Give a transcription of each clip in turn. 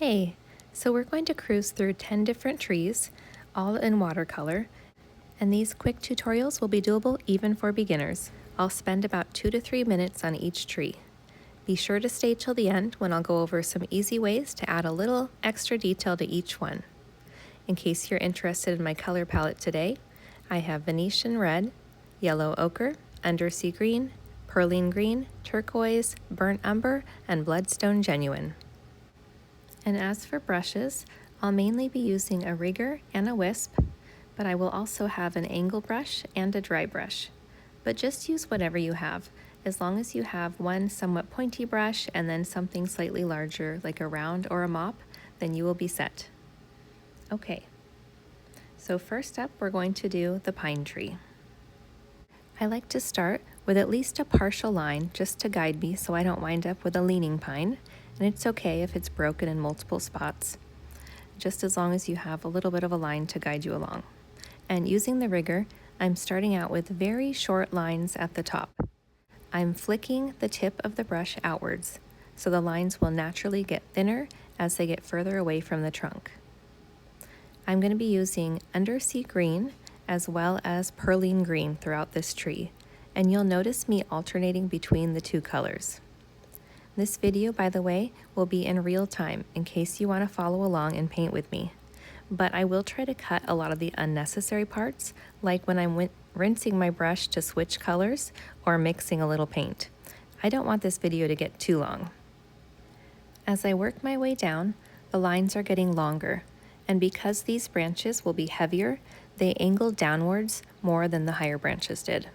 Hey, so we're going to cruise through 10 different trees, all in watercolor, and these quick tutorials will be doable even for beginners. I'll spend about 2 to 3 minutes on each tree. Be sure to stay till the end when I'll go over some easy ways to add a little extra detail to each one. In case you're interested in my color palette today, I have Venetian red, yellow ochre, undersea green, perylene green, turquoise, burnt umber, and bloodstone genuine. And as for brushes, I'll mainly be using a rigger and a wisp, but I will also have an angle brush and a dry brush. But just use whatever you have, as long as you have one somewhat pointy brush and then something slightly larger like a round or a mop, then you will be set. Okay, so first up we're going to do the pine tree. I like to start with at least a partial line just to guide me so I don't wind up with a leaning pine, and it's okay if it's broken in multiple spots, just as long as you have a little bit of a line to guide you along. And using the rigger, I'm starting out with very short lines at the top. I'm flicking the tip of the brush outwards, so the lines will naturally get thinner as they get further away from the trunk. I'm going to be using undersea green as well as perylene green throughout this tree, and you'll notice me alternating between the two colors. This video, by the way, will be in real time in case you want to follow along and paint with me, but I will try to cut a lot of the unnecessary parts, like when I'm rinsing my brush to switch colors or mixing a little paint. I don't want this video to get too long. As I work my way down, the lines are getting longer, and because these branches will be heavier, they angle downwards more than the higher branches did.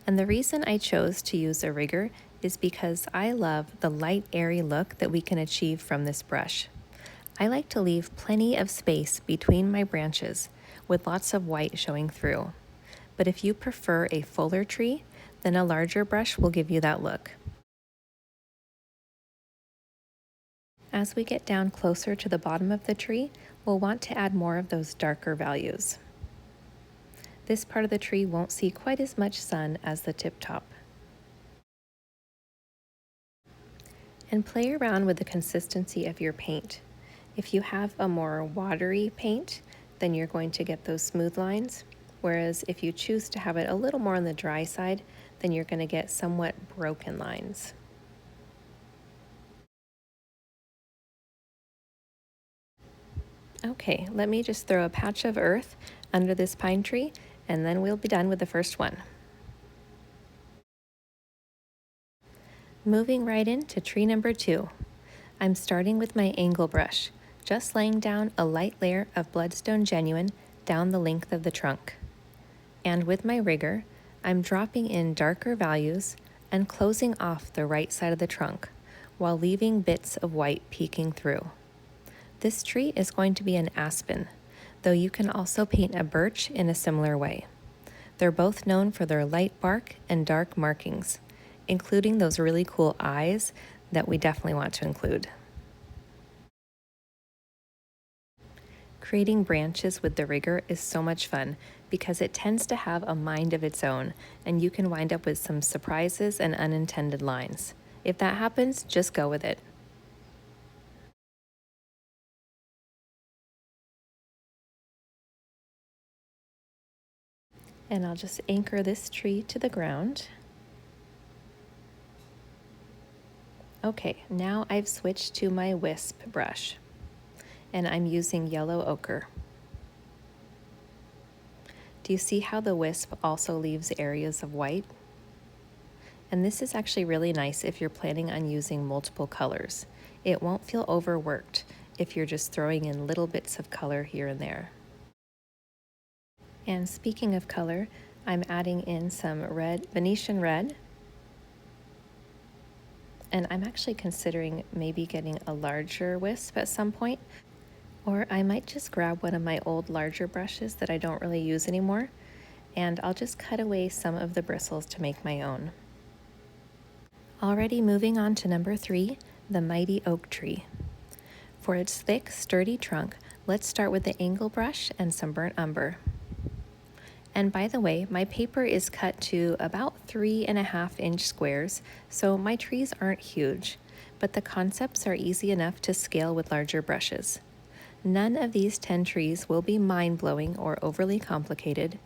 And the reason I chose to use a rigger is because I love the light, airy look that we can achieve from this brush. I like to leave plenty of space between my branches with lots of white showing through. But if you prefer a fuller tree, then a larger brush will give you that look. As we get down closer to the bottom of the tree, we'll want to add more of those darker values. This part of the tree won't see quite as much sun as the tip top. And play around with the consistency of your paint. If you have a more watery paint, then you're going to get those smooth lines, whereas if you choose to have it a little more on the dry side, then you're going to get somewhat broken lines. Okay, let me just throw a patch of earth under this pine tree, and then we'll be done with the first one. Moving right into tree number 2. I'm starting with my angle brush, just laying down a light layer of bloodstone genuine down the length of the trunk. And with my rigger, I'm dropping in darker values and closing off the right side of the trunk while leaving bits of white peeking through. This tree is going to be an aspen, though you can also paint a birch in a similar way. They're both known for their light bark and dark markings, including those really cool eyes that we definitely want to include. Creating branches with the rigger is so much fun because it tends to have a mind of its own, and you can wind up with some surprises and unintended lines. If that happens, just go with it. And I'll just anchor this tree to the ground. Okay, now I've switched to my wisp brush, and I'm using yellow ochre. Do you see how the wisp also leaves areas of white? And this is actually really nice if you're planning on using multiple colors. It won't feel overworked if you're just throwing in little bits of color here and there. And speaking of color, I'm adding in some Venetian red. And I'm actually considering maybe getting a larger wisp at some point. Or I might just grab one of my old larger brushes that I don't really use anymore, and I'll just cut away some of the bristles to make my own. Already moving on to number 3, the mighty oak tree. For its thick, sturdy trunk, let's start with the angle brush and some burnt umber. And by the way, my paper is cut to about 3.5-inch squares, so my trees aren't huge, but the concepts are easy enough to scale with larger brushes. None of these 10 trees will be mind-blowing or overly complicated.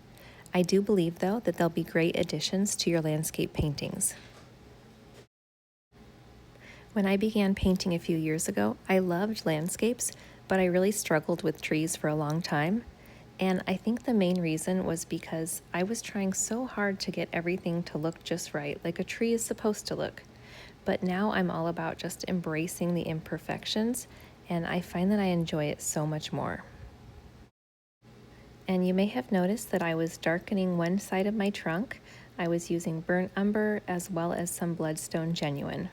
I do believe, though, that they'll be great additions to your landscape paintings. When I began painting a few years ago, I loved landscapes, but I really struggled with trees for a long time. And I think the main reason was because I was trying so hard to get everything to look just right, like a tree is supposed to look. But now I'm all about just embracing the imperfections, and I find that I enjoy it so much more. And you may have noticed that I was darkening one side of my trunk. I was using burnt umber as well as some bloodstone genuine.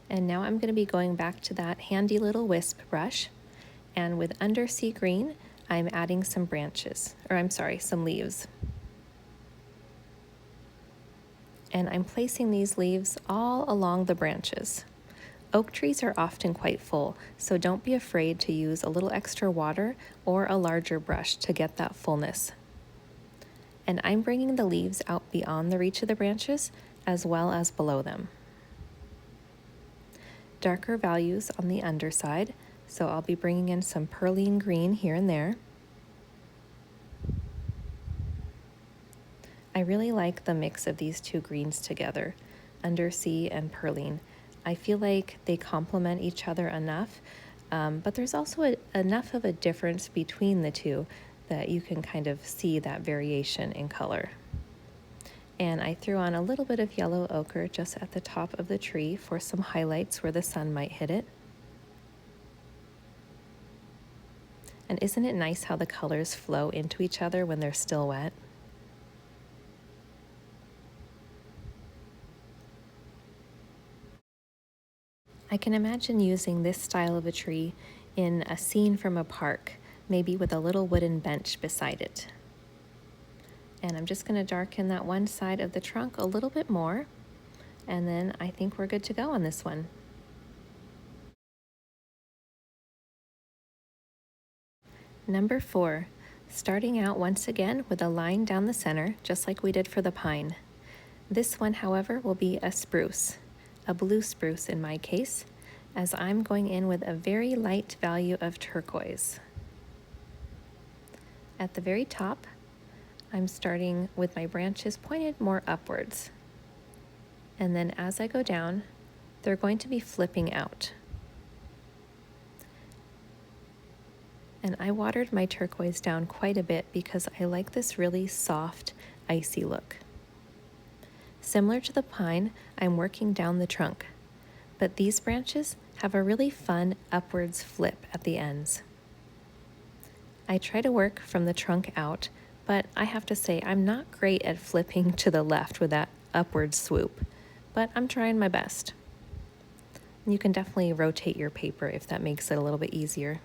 And now I'm going to be going back to that handy little wisp brush, and with undersea green, I'm adding some branches, some leaves. And I'm placing these leaves all along the branches. Oak trees are often quite full, so don't be afraid to use a little extra water or a larger brush to get that fullness. And I'm bringing the leaves out beyond the reach of the branches as well as below them. Darker values on the underside, so I'll be bringing in some perylene green here and there. I really like the mix of these two greens together, undersea and perylene. I feel like they complement each other enough, but there's also enough of a difference between the two that you can kind of see that variation in color. And I threw on a little bit of yellow ochre just at the top of the tree for some highlights where the sun might hit it. And isn't it nice how the colors flow into each other when they're still wet? I can imagine using this style of a tree in a scene from a park, maybe with a little wooden bench beside it. And I'm just going to darken that one side of the trunk a little bit more, and then I think we're good to go on this one. Number 4, starting out once again with a line down the center, just like we did for the pine. This one, however, will be a spruce, a blue spruce in my case, as I'm going in with a very light value of turquoise. At the very top, I'm starting with my branches pointed more upwards. And then as I go down, they're going to be flipping out. And I watered my turquoise down quite a bit because I like this really soft, icy look. Similar to the pine, I'm working down the trunk, but these branches have a really fun upwards flip at the ends. I try to work from the trunk out, but I have to say I'm not great at flipping to the left with that upward swoop, but I'm trying my best. You can definitely rotate your paper if that makes it a little bit easier.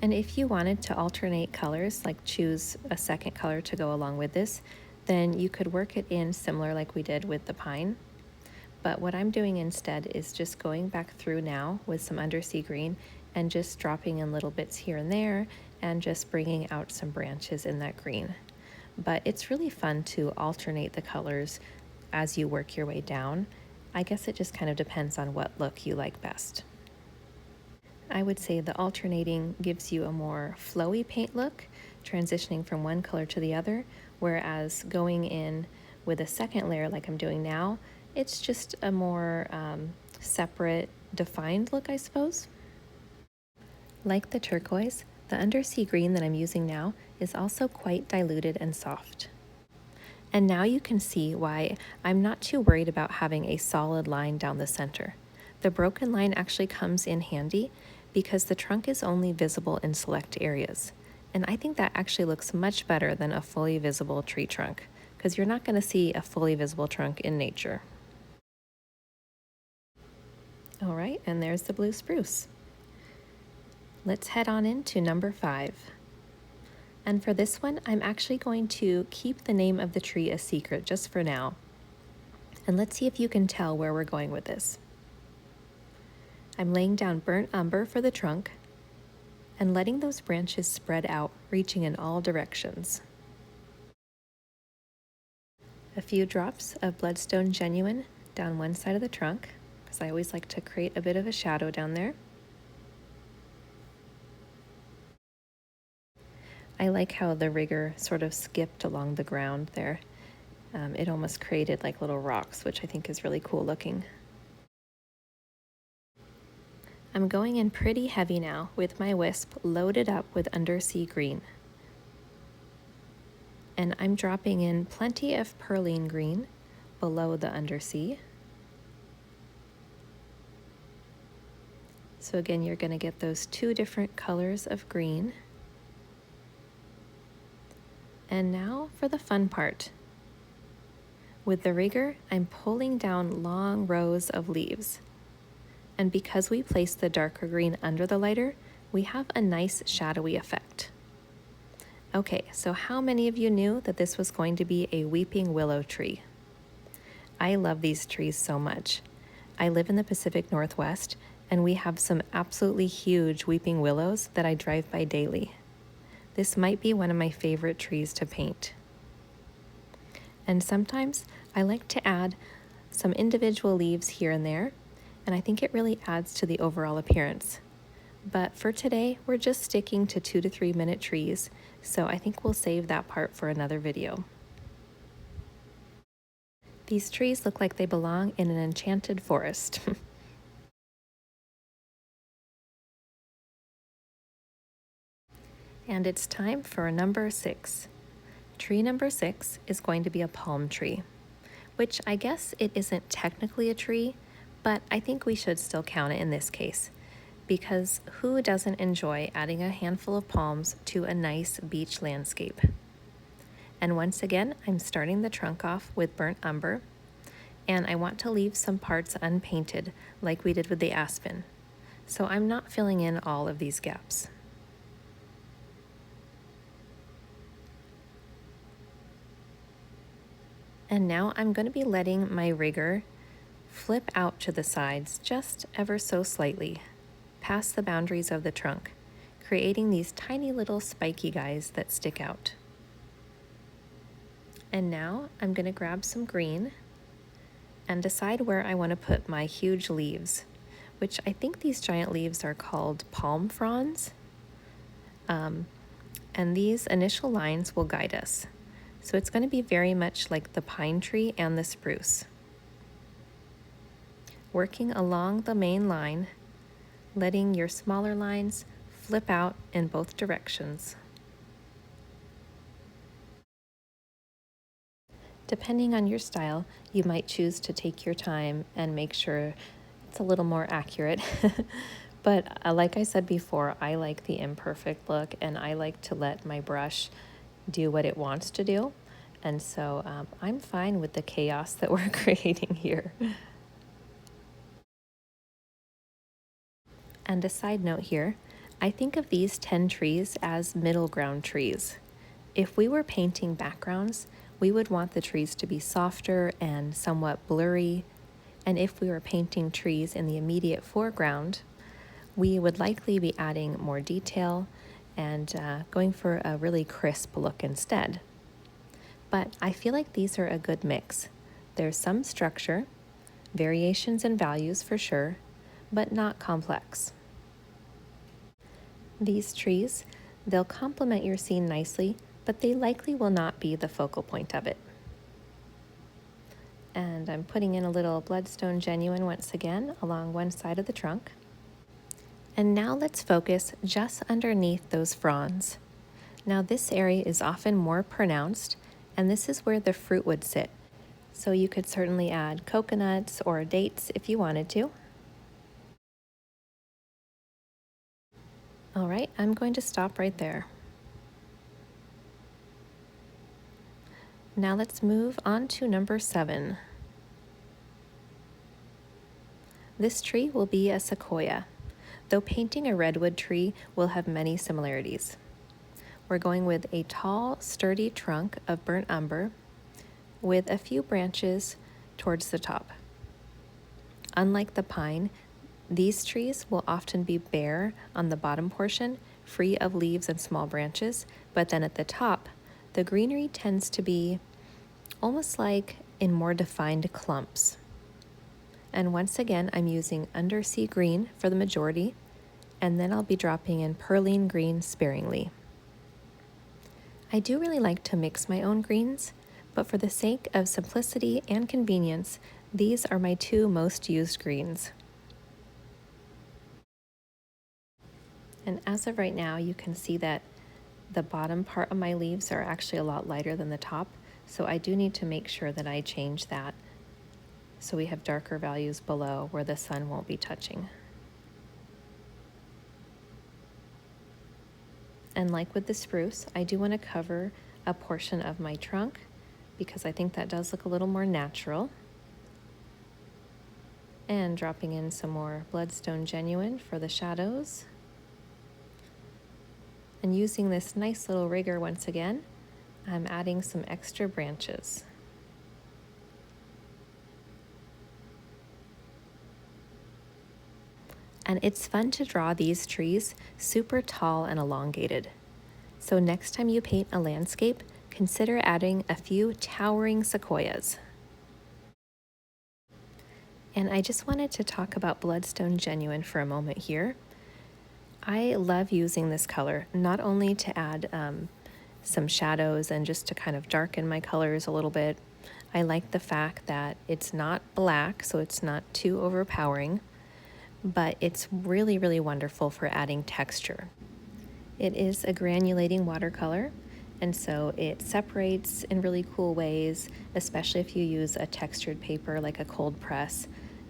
And if you wanted to alternate colors, like choose a second color to go along with this, then you could work it in similar like we did with the pine. But what I'm doing instead is just going back through now with some undersea green and just dropping in little bits here and there and just bringing out some branches in that green. But it's really fun to alternate the colors as you work your way down. I guess it just kind of depends on what look you like best. I would say the alternating gives you a more flowy paint look, transitioning from one color to the other, whereas going in with a second layer like I'm doing now, it's just a more separate, defined look, I suppose. Like the turquoise, the undersea green that I'm using now is also quite diluted and soft. And now you can see why I'm not too worried about having a solid line down the center. The broken line actually comes in handy because the trunk is only visible in select areas. And I think that actually looks much better than a fully visible tree trunk, because you're not going to see a fully visible trunk in nature. All right, and there's the blue spruce. Let's head on into number 5. And for this one, I'm actually going to keep the name of the tree a secret just for now. And let's see if you can tell where we're going with this. I'm laying down burnt umber for the trunk and letting those branches spread out, reaching in all directions. A few drops of bloodstone genuine down one side of the trunk, because I always like to create a bit of a shadow down there. I like how the rigger sort of skipped along the ground there. It almost created like little rocks, which I think is really cool looking. I'm going in pretty heavy now with my wisp loaded up with undersea green. And I'm dropping in plenty of perylene green below the undersea. So again, you're going to get those two different colors of green. And now for the fun part. With the rigger, I'm pulling down long rows of leaves. And because we placed the darker green under the lighter, we have a nice shadowy effect. Okay, so how many of you knew that this was going to be a weeping willow tree? I love these trees so much. I live in the Pacific Northwest, and we have some absolutely huge weeping willows that I drive by daily. This might be one of my favorite trees to paint. And sometimes I like to add some individual leaves here and there, and I think it really adds to the overall appearance. But for today, we're just sticking to 2 to 3 minute trees, so I think we'll save that part for another video. These trees look like they belong in an enchanted forest. And it's time for number 6. Tree number 6 is going to be a palm tree, which I guess it isn't technically a tree, but I think we should still count it in this case, because who doesn't enjoy adding a handful of palms to a nice beach landscape? And once again, I'm starting the trunk off with burnt umber, and I want to leave some parts unpainted like we did with the aspen, so I'm not filling in all of these gaps. And now I'm going to be letting my rigger flip out to the sides just ever so slightly, past the boundaries of the trunk, creating these tiny little spiky guys that stick out. And now I'm going to grab some green and decide where I want to put my huge leaves, which I think these giant leaves are called palm fronds. And these initial lines will guide us. So it's going to be very much like the pine tree and the spruce. Working along the main line, letting your smaller lines flip out in both directions. Depending on your style, you might choose to take your time and make sure it's a little more accurate. But like I said before, I like the imperfect look, and I like to let my brush do what it wants to do. And so I'm fine with the chaos that we're creating here. And a side note here, I think of these 10 trees as middle ground trees. If we were painting backgrounds, we would want the trees to be softer and somewhat blurry. And if we were painting trees in the immediate foreground, we would likely be adding more detail and going for a really crisp look instead. But I feel like these are a good mix. There's some structure, variations in values for sure, but not complex. These trees, they'll complement your scene nicely, but they likely will not be the focal point of it. And I'm putting in a little bloodstone genuine once again along one side of the trunk. And now let's focus just underneath those fronds. Now this area is often more pronounced, and this is where the fruit would sit. So you could certainly add coconuts or dates if you wanted to. All right, I'm going to stop right there. Now let's move on to number 7. This tree will be a sequoia, though painting a redwood tree will have many similarities. We're going with a tall, sturdy trunk of burnt umber with a few branches towards the top. Unlike the pine, these trees will often be bare on the bottom portion, free of leaves and small branches, but then at the top, the greenery tends to be almost like in more defined clumps. And once again, I'm using undersea green for the majority, and then I'll be dropping in perylene green sparingly. I do really like to mix my own greens, but for the sake of simplicity and convenience, these are my two most used greens. And as of right now, you can see that the bottom part of my leaves are actually a lot lighter than the top, so I do need to make sure that I change that so we have darker values below where the sun won't be touching. And like with the spruce, I do want to cover a portion of my trunk because I think that does look a little more natural. And dropping in some more bloodstone genuine for the shadows. And using this nice little rigger once again, I'm adding some extra branches. And it's fun to draw these trees super tall and elongated. So next time you paint a landscape, consider adding a few towering sequoias. And I just wanted to talk about bloodstone genuine for a moment here. I love using this color, not only to add some shadows and just to kind of darken my colors a little bit. I like the fact that it's not black, so it's not too overpowering, but it's really, really wonderful for adding texture. It is a granulating watercolor, and so it separates in really cool ways, especially if you use a textured paper like a cold press.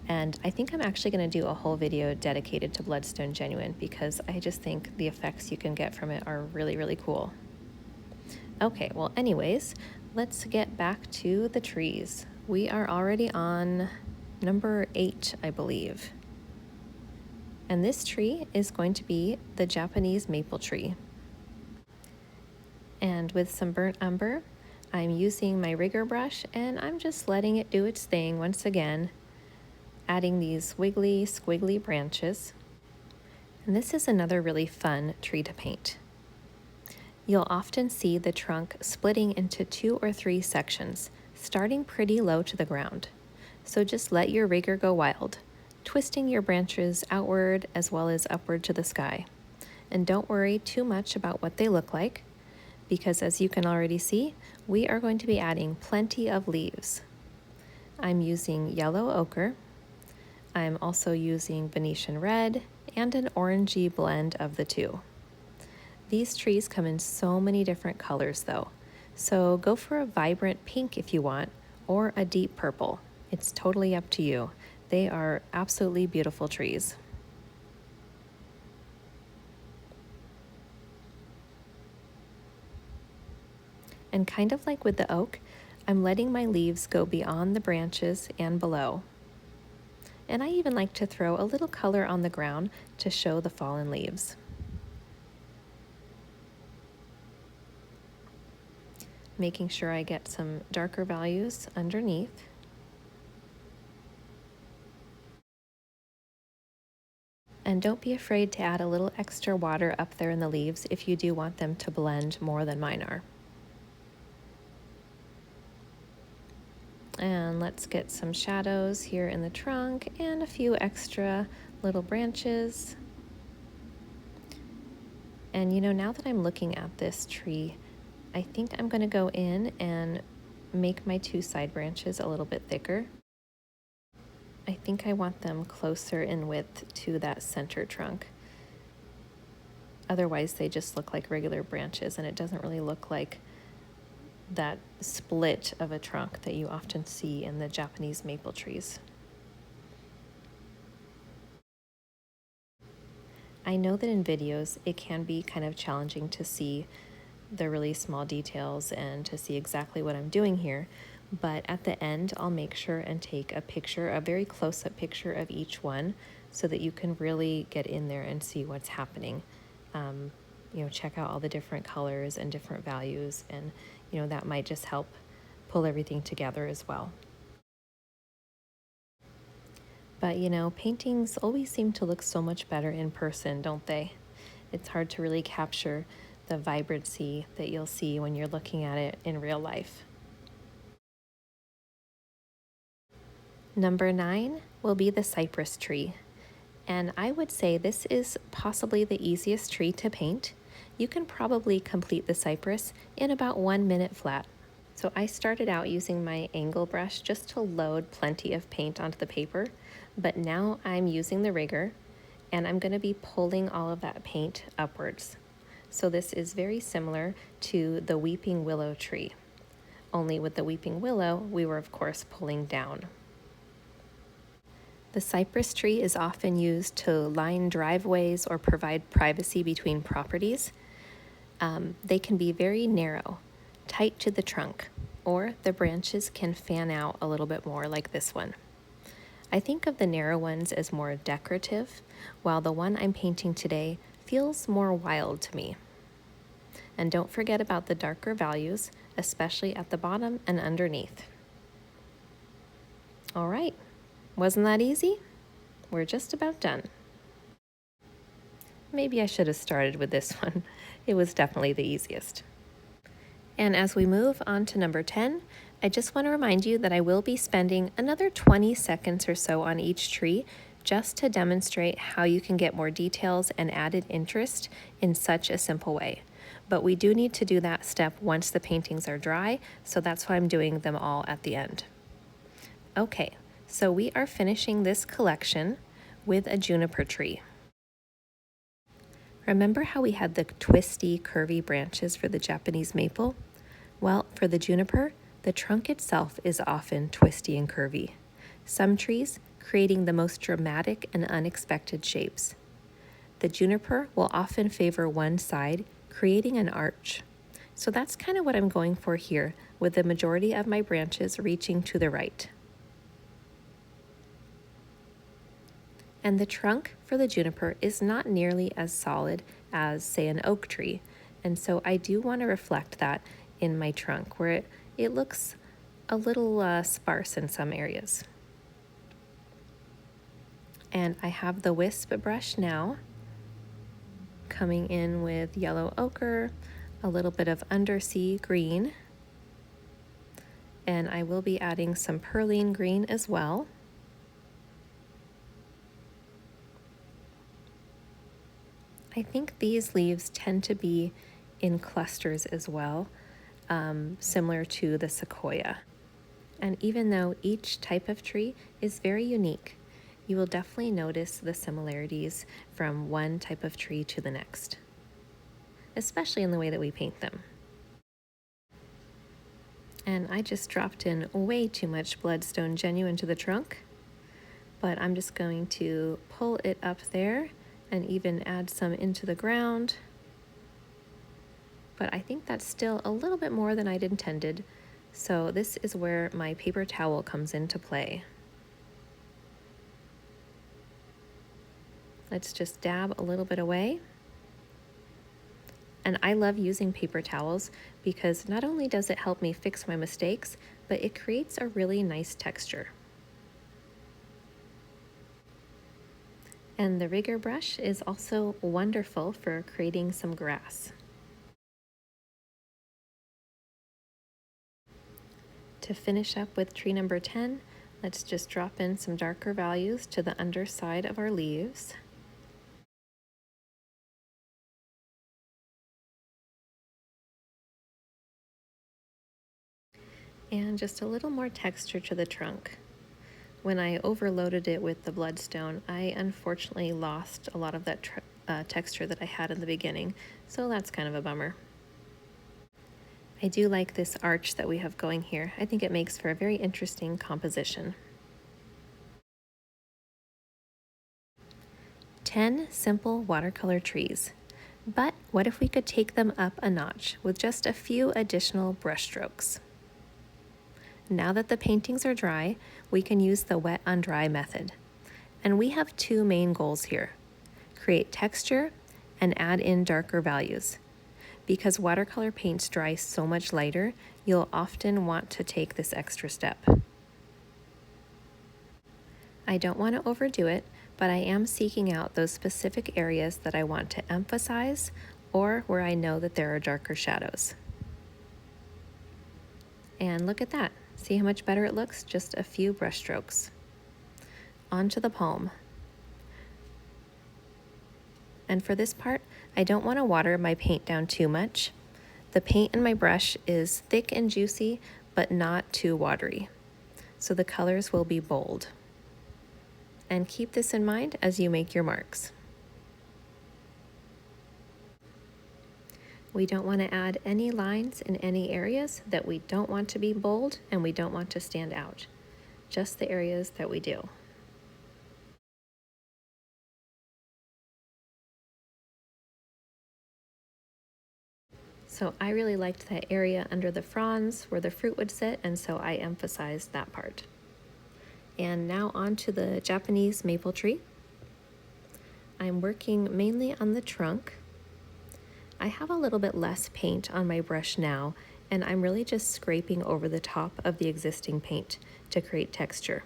And I think I'm actually going to do a whole video dedicated to bloodstone genuine because I just think the effects you can get from it are really, really cool. Okay, well anyways, let's get back to the trees. We are already on number 8, I believe. And this tree is going to be the Japanese maple tree. And with some burnt umber, I'm using my rigger brush and I'm just letting it do its thing once again, adding these wiggly, squiggly branches. And this is another really fun tree to paint. You'll often see the trunk splitting into 2 or 3 sections, starting pretty low to the ground. So just let your rigger go wild, twisting your branches outward as well as upward to the sky. And don't worry too much about what they look like, because as you can already see, we are going to be adding plenty of leaves. I'm using yellow ochre. I'm also using Venetian red and an orangey blend of the two. These trees come in so many different colors though, so go for a vibrant pink if you want, or a deep purple. It's totally up to you. They are absolutely beautiful trees. And kind of like with the oak, I'm letting my leaves go beyond the branches and below. And I even like to throw a little color on the ground to show the fallen leaves. Making sure I get some darker values underneath. And don't be afraid to add a little extra water up there in the leaves if you do want them to blend more than mine are. And let's get some shadows here in the trunk and a few extra little branches. And you know, now that I'm looking at this tree, I think I'm going to go in and make my 2 side branches a little bit thicker. I think I want them closer in width to that center trunk. Otherwise, they just look like regular branches and it doesn't really look like that split of a trunk that you often see in the Japanese maple trees. I know that in videos it can be kind of challenging to see the really small details and to see exactly what I'm doing here, but at the end I'll make sure and take a picture, a very close-up picture of each one so that you can really get in there and see what's happening. You know, check out all the different colors and different values, and you know, that might just help pull everything together as well. But you know, paintings always seem to look so much better in person, don't they? It's hard to really capture the vibrancy that you'll see when you're looking at it in real life. Number 9 will be the cypress tree. And I would say this is possibly the easiest tree to paint. You can probably complete the cypress in about 1 minute flat. So I started out using my angle brush just to load plenty of paint onto the paper, but now I'm using the rigger and I'm going to be pulling all of that paint upwards. So this is very similar to the weeping willow tree. Only with the weeping willow, we were of course pulling down. The cypress tree is often used to line driveways or provide privacy between properties. They can be very narrow, tight to the trunk, or the branches can fan out a little bit more like this one. I think of the narrow ones as more decorative, while the one I'm painting today feels more wild to me. And don't forget about the darker values, especially at the bottom and underneath. All right, wasn't that easy? We're just about done. Maybe I should have started with this one. It was definitely the easiest. And as we move on to number 10, I just want to remind you that I will be spending another 20 seconds or so on each tree just to demonstrate how you can get more details and added interest in such a simple way. But we do need to do that step once the paintings are dry, so that's why I'm doing them all at the end. Okay, so we are finishing this collection with a juniper tree. Remember how we had the twisty, curvy branches for the Japanese maple? Well, for the juniper, the trunk itself is often twisty and curvy. Some trees creating the most dramatic and unexpected shapes. The juniper will often favor one side, creating an arch. So that's kind of what I'm going for here, with the majority of my branches reaching to the right. And the trunk for the juniper is not nearly as solid as, say, an oak tree. And so I do want to reflect that in my trunk, where it looks a little sparse in some areas. And I have the wisp brush now, coming in with yellow ochre, a little bit of undersea green, and I will be adding some perylene green as well. I think these leaves tend to be in clusters as well, similar to the sequoia. And even though each type of tree is very unique, you will definitely notice the similarities from one type of tree to the next, especially in the way that we paint them. And I just dropped in way too much bloodstone genuine to the trunk, but I'm just going to pull it up there and even add some into the ground. But I think that's still a little bit more than I'd intended, so this is where my paper towel comes into play. Let's just dab a little bit away. And I love using paper towels because not only does it help me fix my mistakes, but it creates a really nice texture. And the rigger brush is also wonderful for creating some grass. To finish up with tree number 10, let's just drop in some darker values to the underside of our leaves. And just a little more texture to the trunk. When I overloaded it with the bloodstone, I unfortunately lost a lot of that texture that I had in the beginning, so that's kind of a bummer. I do like this arch that we have going here. I think it makes for a very interesting composition. 10 simple watercolor trees. But what if we could take them up a notch with just a few additional brush strokes? Now that the paintings are dry, we can use the wet on dry method. And we have two main goals here: create texture and add in darker values. Because watercolor paints dry so much lighter, you'll often want to take this extra step. I don't want to overdo it, but I am seeking out those specific areas that I want to emphasize or where I know that there are darker shadows. And look at that. See how much better it looks? Just a few brush strokes. onto the palm. And for this part, I don't want to water my paint down too much. The paint in my brush is thick and juicy, but not too watery. So the colors will be bold. And keep this in mind as you make your marks. We don't want to add any lines in any areas that we don't want to be bold and we don't want to stand out. Just the areas that we do. So I really liked that area under the fronds where the fruit would sit, and so I emphasized that part. And now on to the Japanese maple tree. I'm working mainly on the trunk. I have a little bit less paint on my brush now, and I'm really just scraping over the top of the existing paint to create texture.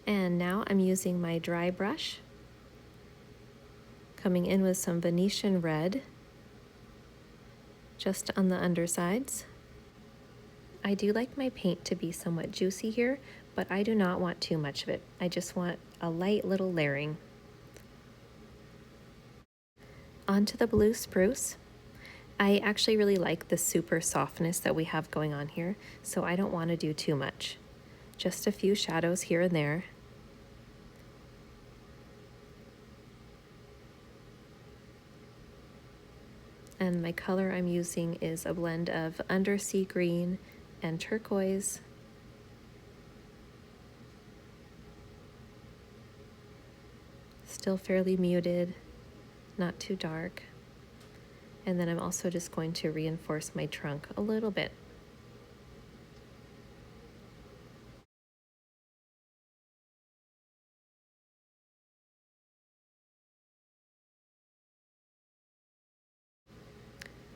And now I'm using my dry brush, coming in with some Venetian red just on the undersides. I do like my paint to be somewhat juicy here, but I do not want too much of it. I just want a light little layering. Onto the blue spruce. I actually really like the super softness that we have going on here, so I don't want to do too much. Just a few shadows here and there. And my color I'm using is a blend of undersea green and turquoise. Still fairly muted, not too dark. And then I'm also just going to reinforce my trunk a little bit.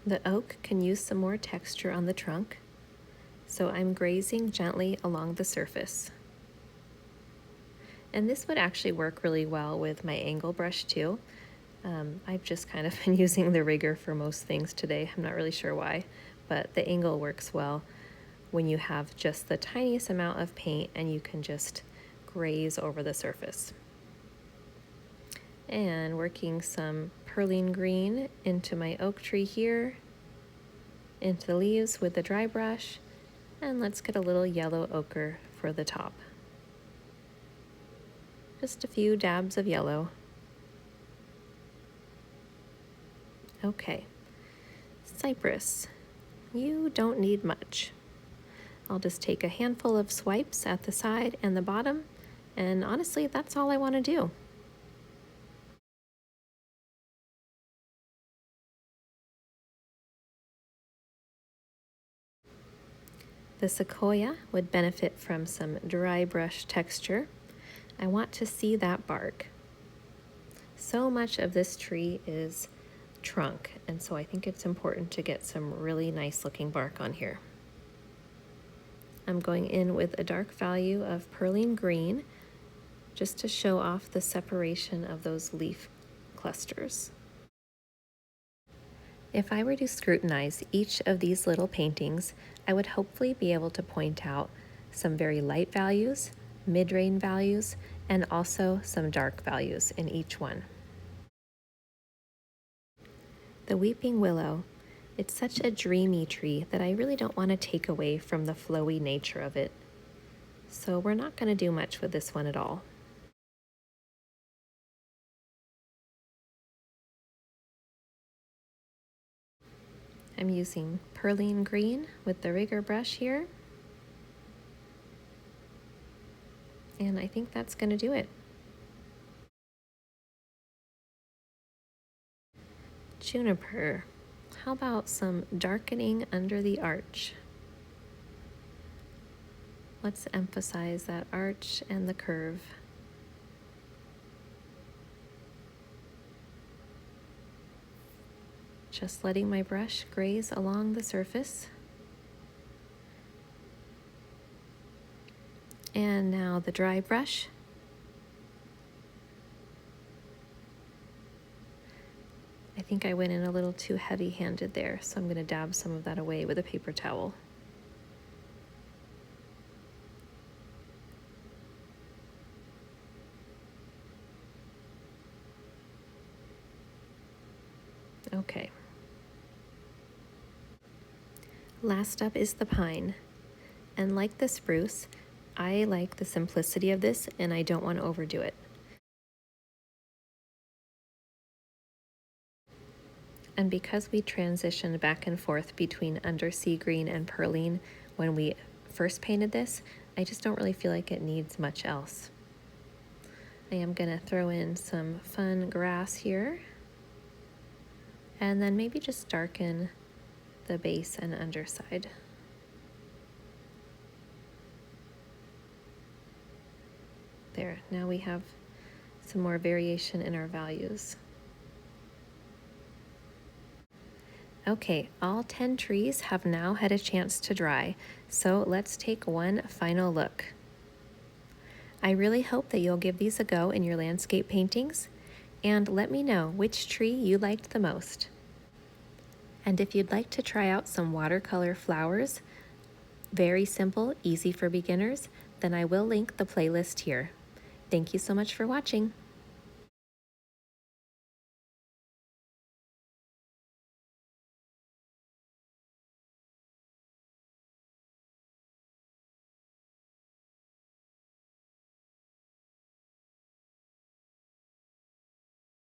The oak can use some more texture on the trunk, so I'm grazing gently along the surface. And this would actually work really well with my angle brush too. I've just kind of been using the rigger for most things today. I'm not really sure why, but the angle works well when you have just the tiniest amount of paint and you can just graze over the surface. And working some perylene green into my oak tree here, into the leaves with the dry brush, and let's get a little yellow ochre for the top. Just a few dabs of yellow. Okay, cypress. You don't need much. I'll just take a handful of swipes at the side and the bottom, and honestly, that's all I want to do. The sequoia would benefit from some dry brush texture. I want to see that bark. So much of this tree is trunk, and so I think it's important to get some really nice looking bark on here. I'm going in with a dark value of perylene green just to show off the separation of those leaf clusters. If I were to scrutinize each of these little paintings, I would hopefully be able to point out some very light values, mid-range values, and also some dark values in each one. The weeping willow, it's such a dreamy tree that I really don't want to take away from the flowy nature of it. So we're not going to do much with this one at all. I'm using perylene green with the rigger brush here. And I think that's going to do it. Juniper. How about some darkening under the arch? Let's emphasize that arch and the curve. Just letting my brush graze along the surface. And now the dry brush. I think I went in a little too heavy-handed there, so I'm going to dab some of that away with a paper towel. Okay. Last up is the pine. And like the spruce, I like the simplicity of this and I don't want to overdo it. And because we transitioned back and forth between undersea green and perylene when we first painted this, I just don't really feel like it needs much else. I am going to throw in some fun grass here, and then maybe just darken the base and underside. There, now we have some more variation in our values. Okay, all 10 trees have now had a chance to dry, so let's take one final look. I really hope that you'll give these a go in your landscape paintings, and let me know which tree you liked the most. And if you'd like to try out some watercolor flowers, very simple, easy for beginners, then I will link the playlist here. Thank you so much for watching.